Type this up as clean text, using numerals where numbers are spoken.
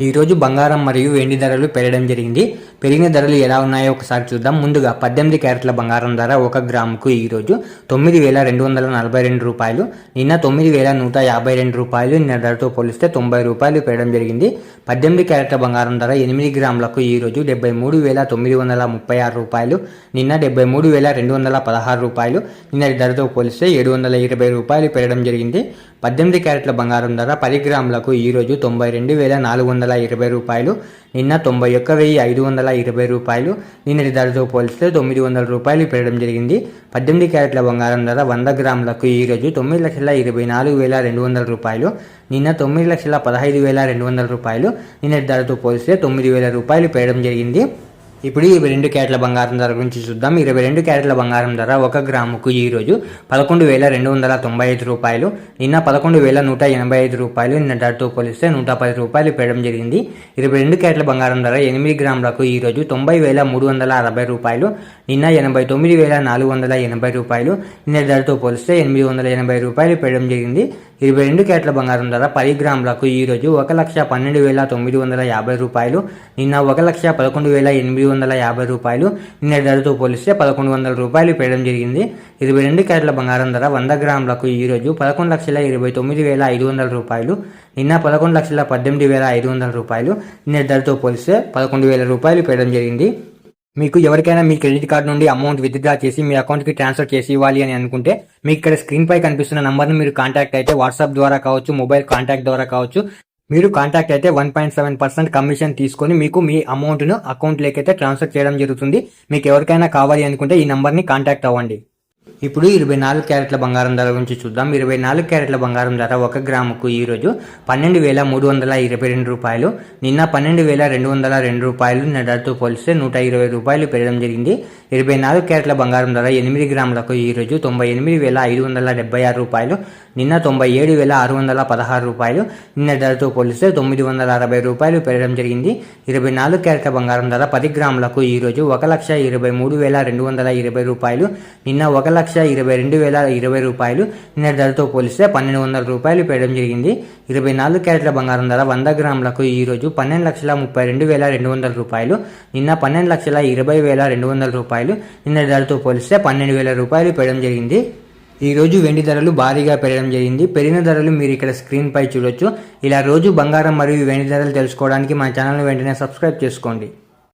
ఈ రోజు బంగారం మరియు వెండి ధరలు పెరగడం జరిగింది. పెరిగిన ధరలు ఎలా ఉన్నాయో ఒకసారి చూద్దాం. ముందుగా 18 క్యారెట్ల బంగారం ధర 1 గ్రాముకు ఈ రోజు 9,242 రూపాయలు, నిన్న 9,152 రూపాయలు. నిన్న ధరతో పోలిస్తే 90 రూపాయలు పెరగడం జరిగింది. 18 క్యారెట్ల బంగారం ధర 8 గ్రాములకు ఈ రోజు 73,936 రూపాయలు, నిన్న 73,216 రూపాయలు. నిన్న ధరతో పోలిస్తే 720 రూపాయలు పెరగడం జరిగింది. 18 క్యారెట్ల బంగారం ధర 10 గ్రాములకు ఈ రోజు 92,420 రూపాయలు, నిన్న 91,520 రూపాయలు. నిన్నటి ధరతో పోలిస్తే 900 రూపాయలు పెరగడం జరిగింది. 18 క్యారెట్ల బంగారం ధర 100 గ్రాములకు ఈ రోజు 9,24,200 రూపాయలు, నిన్న 9,15,200 రూపాయలు. నిన్నటి ధరతో పోలిస్తే 9,000 రూపాయలు పెరగడం జరిగింది. ఇప్పుడు 22 క్యారెట్ల బంగారం ధర గురించి చూద్దాం. 22 క్యారెట్ల బంగారం ధర 1 గ్రాముకు ఈ రోజు 11,295 రూపాయలు, నిన్న 11,185 రూపాయలు. నిన్న ధరతో పోలిస్తే 110 రూపాయలు పెరగడం జరిగింది. 22 క్యారెట్ల బంగారం ధర 8 గ్రాములకు ఈ రోజు 90,360 రూపాయలు, నిన్న 89,480 రూపాయలు. నిన్న ధరతో పోలిస్తే 880 రూపాయలు పెరగడం జరిగింది. 22 క్యారెట్ల బంగారం ధర 10 గ్రాములకు ఈ రోజు 1,12,950 రూపాయలు, నిన్న 1,11,850 రూపాయలు. నిన్న ధరతో పోలిస్తే 1,100 రూపాయలు పెరగడం జరిగింది. 22 క్యారెట్ల బంగారం ధర 100 గ్రాములకు ఈ రోజు 11,29,500 రూపాయలు, నిన్న 11,18,500 రూపాయలు. నిన్న ధరతో పోలిస్తే 11,000 రూపాయలు పెరగడం జరిగింది. మీకు ఎవరికైనా మీ క్రెడిట్ కార్డు నుండి అమౌంట్ విత్డ్రా చేసి మీ అకౌంట్కి ట్రాన్స్ఫర్ చేసి ఇవ్వాలి అని అనుకుంటే మీకు ఇక్కడ స్క్రీన్ పై కనిపిస్తున్న నంబర్ని మీరు కాంటాక్ట్ అయితే వాట్సాప్ ద్వారా కావచ్చు, మొబైల్ కాంటాక్ట్ ద్వారా కావచ్చు. మీరు కాంటాక్ట్ అయితే 1.7% కమిషన్ తీసుకొని మీకు మీ అమౌంట్ను అకౌంట్లోకి అయితే ట్రాన్స్ఫర్ చేయడం జరుగుతుంది. మీకు ఎవరికైనా కావాలి అనుకుంటే ఈ నంబర్ని కాంటాక్ట్ అవ్వండి. ఇప్పుడు 24 క్యారెట్ల బంగారం ధర గురించి చూద్దాం. 24 క్యారెట్ల బంగారం ధర 1 గ్రాముకు ఈ రోజు 12,322 రూపాయలు, నిన్న 12,202 రూపాయలు. నిన్న ధరతో పోలిస్తే 120 రూపాయలు పెరగడం జరిగింది. 24 క్యారెట్ల బంగారం ధర 8 గ్రాములకు ఈ రోజు 98,576 రూపాయలు, నిన్న 97,616 రూపాయలు. నిన్న ధరతో పోలిస్తే 960 రూపాయలు పెరగడం జరిగింది. 24 క్యారెట్ల బంగారం ధర 10 గ్రాములకు ఈ రోజు 1,23,220 రూపాయలు, నిన్న 1,22,020 రూపాయలు. నిన్న ధరతో పోలిస్తే 1,200 రూపాయలు పెరగడం జరిగింది. 24 క్యారెట్ల బంగారం ధర 100 గ్రాములకు ఈ రోజు 12,32,200 రూపాయలు, నిన్న 12,20,200 రూపాయలు. నిన్న ధరతో పోలిస్తే 12,000 రూపాయలు పెరగడం జరిగింది. ఈ రోజు వెండి ధరలు భారీగా పెరగడం జరిగింది. పెరిగిన ధరలు మీరు ఇక్కడ స్క్రీన్ పై చూడొచ్చు. ఇలా రోజు బంగారం మరియు వెండి ధరలు తెలుసుకోవడానికి మా ఛానల్ని వెంటనే సబ్స్క్రైబ్ చేసుకోండి.